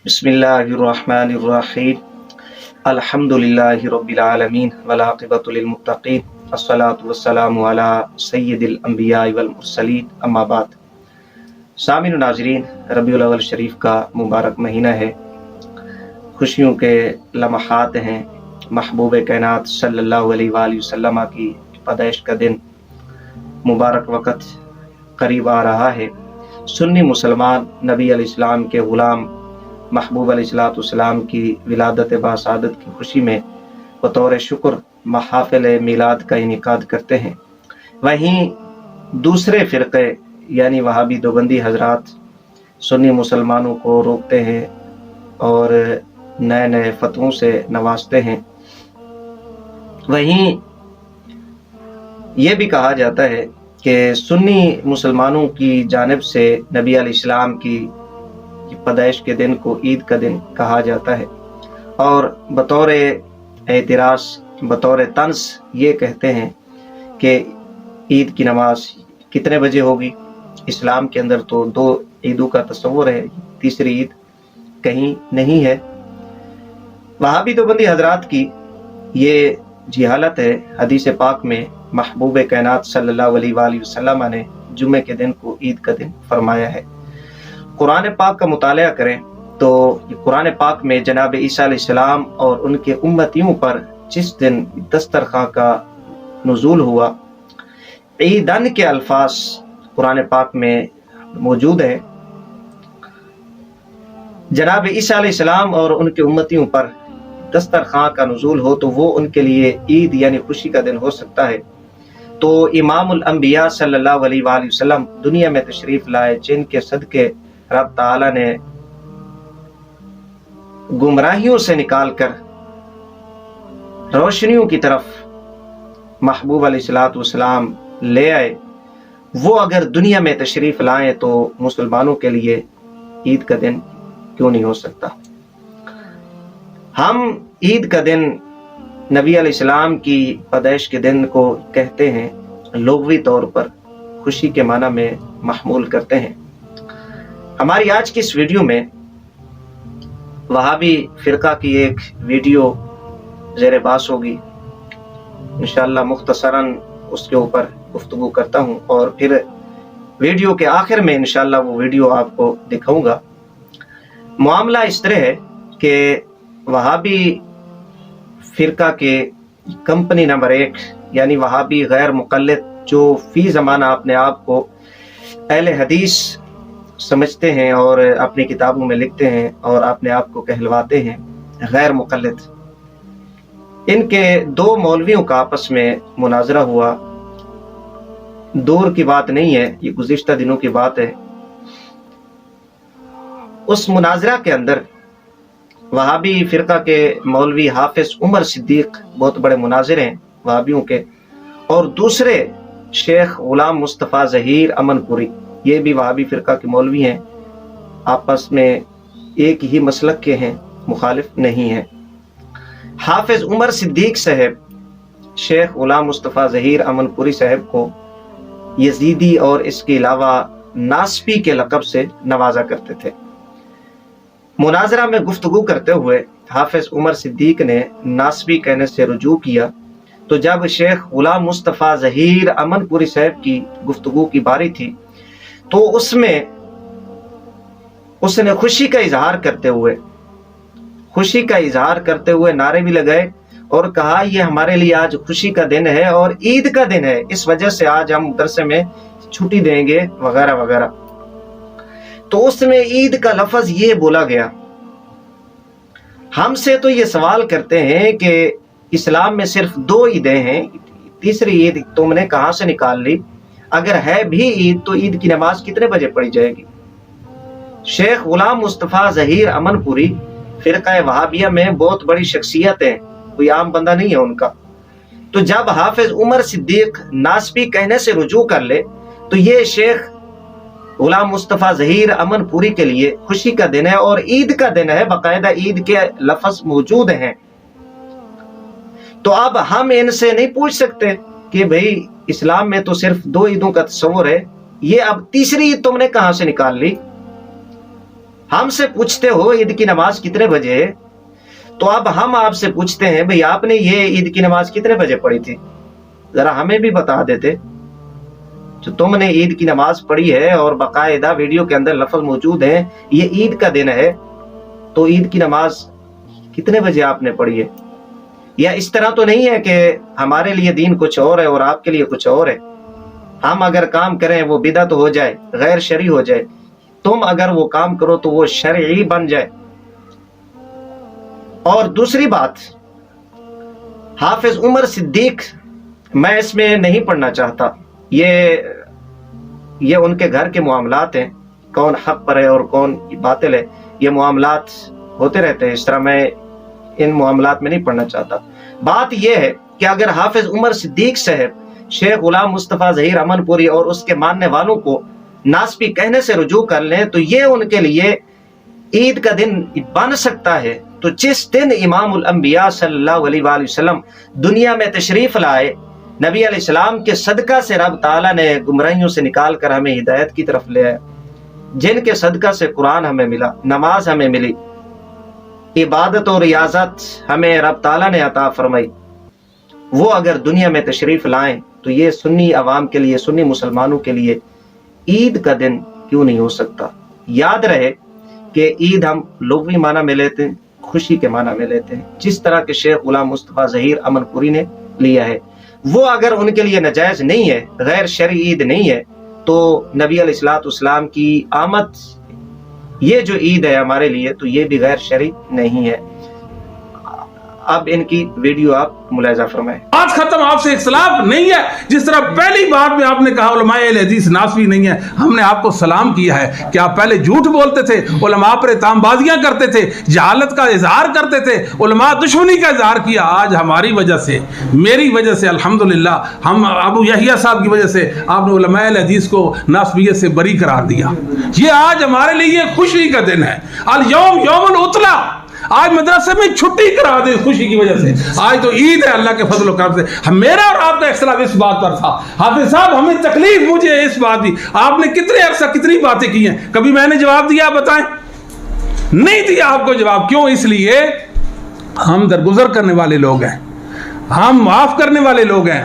बिस्मिल्लाहिर्रहमानिर्रहीम अल्हम्दुलिल्लाहि रब्बिल आलमीन वल आक़िबतु लिल मुत्तक़ीन अस्सलातु वस्सलामु अला सय्यिदिल अंबिया वल मुरसलीन अम्मा बाद। सामिन नाज़रीन, रबीउल अव्वल शरीफ का मुबारक महीना है, खुशियों के लम्हात हैं। महबूब कायनात सल्लल्लाहु अलैहि वसल्लम की पैदाइश का दिन मुबारक वक़्त करीब आ रहा है। सुन्नी मुसलमान नबी अलैहिस्सलाम के ग़ुलाम महबूब अलैहिस्सलाम की विलादत बासादत की खुशी में बतौर शुक्र महाफ़िल मिलाद का इनेकाद करते हैं। वहीं दूसरे फ़िरक़े यानी वहाबी देवबंदी हज़रात सुन्नी मुसलमानों को रोकते हैं और नए नए फतवों से नवाजते हैं। वहीं ये भी कहा जाता है कि सुन्नी मुसलमानों की जानिब से नबी अलैहिस्सलाम की पैदाइश के दिन को ईद का दिन कहा जाता है और बतौर एतराज़ बतौर तंस ये कहते हैं कि ईद की नमाज कितने बजे होगी। इस्लाम के अंदर तो दो ईदों का तस्वुर है, तीसरी ईद कहीं नहीं है। वहाबी देवबंदी हजरात की ये जिहालत है। हदीस पाक में महबूब कायनात सल्लल्लाहु अलैहि वसल्लम ने जुम्मे के दिन को ईद का दिन फरमाया है। कुरान पाक का मुताला करें तो कुरान पाक में जनाब ईसा अलैहिस्सलाम और उनके उम्मतियों पर जिस दिन दस्तरखां का नुज़ूल हुआ, ईदन के अल्फाज कुरान पाक में मौजूद है। जनाब ईसा अलैहिस्सलाम और उनके उम्मतियों पर दस्तरखां का नुज़ूल हो तो वो उनके लिए ईद यानी खुशी का दिन हो सकता है। तो इमामुल अंबिया सल्लल्लाहु अलैहि वसल्लम दुनिया में तशरीफ लाए, जिनके सदके रब ताला ने गुमराहियों से निकालकर रोशनियों की तरफ महबूब अलैहिस्सलाम ले आए, वो अगर दुनिया में तशरीफ लाएं तो मुसलमानों के लिए ईद का दिन क्यों नहीं हो सकता। हम ईद का दिन नबी अलैहिस्सलाम की पैदाइश के दिन को कहते हैं, लुग़वी तौर पर खुशी के माना में महमूल करते हैं। हमारी आज की इस वीडियो में वहाबी फ़िरक़ा की एक वीडियो ज़ेर बास होगी। इंशाअल्लाह मुख्तसरन उसके ऊपर गुफ्तगू करता हूँ और फिर वीडियो के आखिर में इंशाअल्लाह वो वीडियो आपको दिखाऊंगा। मामला इस तरह है कि वहाबी फ़िरक़ा के कंपनी नंबर 1 यानी वहाबी गैर मुक़ल्लिद, जो फ़ी ज़माना अपने आप को अहले हदीस समझते हैं और अपनी किताबों में लिखते हैं और अपने आप को कहलवाते हैं गैर मुक़ल्लिद, इनके दो मौलवियों का आपस में मुनाजरा हुआ। दूर की बात नहीं है, ये गुज़िश्ता दिनों की बात है। उस मुनाजरा के अंदर वहाबी फ़िरक़ा के मौलवी हाफिज उमर सिद्दीक बहुत बड़े मुनाजिर हैं वहाबियों के, और दूसरे शेख ग़ुलाम मुस्तफ़ा ज़हीर अमनपुरी, ये भी वहाबी फ़िरक़ा के मौलवी हैं, आपस में एक ही मसलक के हैं, मुखालिफ नहीं हैं। हाफिज उमर सिद्दीक साहब शेख ग़ुलाम मुस्तफ़ा ज़हीर अमनपुरी साहब को यजीदी और इसके अलावा नासबी के लक़ब से नवाजा करते थे। मुनाजरा में गुफ्तगू करते हुए हाफिज उमर सिद्दीक ने नासबी कहने से रुजू किया, तो जब शेख ग़ुलाम मुस्तफ़ा ज़हीर अमनपुरी साहब की गुफ्तगू की बारी थी तो उसमें उसने खुशी का इजहार करते हुए नारे भी लगाए और कहा, ये हमारे लिए आज खुशी का दिन है और ईद का दिन है, इस वजह से आज हम दरसे में छुट्टी देंगे वगैरह वगैरह। तो उसमें ईद का लफ्ज ये बोला गया। हमसे तो ये सवाल करते हैं कि इस्लाम में सिर्फ 2 ईदें हैं, तीसरी ईद तुमने कहां से निकाल ली? अगर है भी ईद तो ईद की नमाज कितने बजे पढ़ी जाएगी? शेख ग़ुलाम मुस्तफ़ा ज़हीर अमनपुरी फ़िरक़ा वहाबिया में बहुत बड़ी शख्सियत है, कोई आम बंदा नहीं है उनका। तो जब हाफिज उमर सिद्दीक नासबी कहने से रुजू कर ले तो ये शेख ग़ुलाम मुस्तफ़ा ज़हीर अमनपुरी के लिए खुशी का दिन है और ईद का दिन है, बाकायदा ईद के लफ्ज़ मौजूद हैं। तो अब हम इनसे नहीं पूछ सकते कि भाई इस्लाम में तो सिर्फ 2 ईदों का तस्वुर है, ये अब तीसरी ईद तुमने कहां से निकाल ली? ہم سے پوچھتے ہو عید کی نماز کتنے بجے ہے، تو اب ہم آپ سے پوچھتے ہیں بھئی آپ نے یہ عید کی نماز کتنے بجے پڑھی تھی، ذرا ہمیں بھی بتا دیتے. جو تم نے عید کی نماز پڑھی ہے اور باقاعدہ ویڈیو کے اندر لفظ موجود ہیں یہ عید کا دن ہے، تو عید کی نماز کتنے بجے آپ نے پڑھی ہے؟ یا اس طرح تو نہیں ہے کہ ہمارے لیے دین کچھ اور ہے اور آپ کے لیے کچھ اور ہے. ہم اگر کام کریں وہ بدعت ہو جائے، غیر شرعی ہو جائے، تم اگر وہ کام کرو تو وہ شرعی بن جائے. اور دوسری بات، حافظ عمر صدیق، میں اس میں نہیں پڑھنا چاہتا، یہ ان کے گھر کے معاملات ہیں، کون حق پر ہے اور کون باطل ہے، یہ معاملات ہوتے رہتے ہیں، اس طرح میں ان معاملات میں نہیں پڑھنا چاہتا. بات یہ ہے کہ اگر حافظ عمر صدیق صاحب شیخ غلام مصطفیٰ ظہیر امن پوری اور اس کے ماننے والوں کو ناسبی کہنے سے رجوع کر لیں تو یہ ان کے لیے عید کا دن بن سکتا ہے. تو جس دن امام الانبیاء صلی اللہ علیہ وآلہ وسلم دنیا میں تشریف لائے، نبی علیہ السلام کے صدقہ سے رب تعالیٰ نے گمراہیوں سے نکال کر ہمیں ہدایت کی طرف لے آیا، جن کے صدقہ سے قرآن ہمیں ملا، نماز ہمیں ملی، عبادت اور ریاضت ہمیں رب تعالیٰ نے عطا فرمائی، وہ اگر دنیا میں تشریف لائیں تو یہ سنی عوام کے لیے، سنی مسلمانوں کے لیے عید کا دن کیوں نہیں ہو سکتا. یاد رہے کہ عید ہم لغوی معنی میں لیتے ہیں، خوشی کے معنی میں لیتے ہیں، جس طرح کہ شیخ غلام مصطفیٰ ظہیر امن پوری نے لیا ہے. وہ اگر ان کے لیے ناجائز نہیں ہے، غیر شرعی عید نہیں ہے، تو نبی علیہ الصلوۃ والسلام کی آمد، یہ جو عید ہے ہمارے لیے، تو یہ بھی غیر شرعی نہیں ہے. اب ان کی ویڈیو آپ ملاحظہ فرمائیں. آج ختم، آپ سے اختلاف نہیں ہے. جس طرح پہلی بات میں آپ نے کہا علماء اہل حدیث ناسبی نہیں ہے، ہم نے آپ کو سلام کیا ہے کہ آپ پہلے جھوٹ بولتے تھے، علماء پر اتہام بازیاں کرتے تھے، جہالت کا اظہار کرتے تھے، علماء دشمنی کا اظہار کیا. آج ہماری وجہ سے، میری وجہ سے الحمدللہ، ہم ابو یحییٰ صاحب کی وجہ سے آپ نے علماء اہل حدیث کو ناسبیت سے بری قرار دیا. یہ آج ہمارے لیے خوشی کا دن ہے. الیوم یوم العطلہ، آج مدرسے میں چھٹی کرا دے خوشی کی وجہ سے. آج تو عید ہے اللہ کے فضل و کرم سے. میرا اور آپ کا اختلاف اس بات پر تھا. حافظ صاحب ہمیں تکلیف مجھے اس بات دی، آپ نے کتنے عرصہ کتنی باتیں کی ہیں، کبھی میں نے جواب دیا؟ بتائیں، نہیں دیا آپ کو جواب. کیوں؟ اس لیے ہم درگزر کرنے والے لوگ ہیں، ہم معاف کرنے والے لوگ ہیں.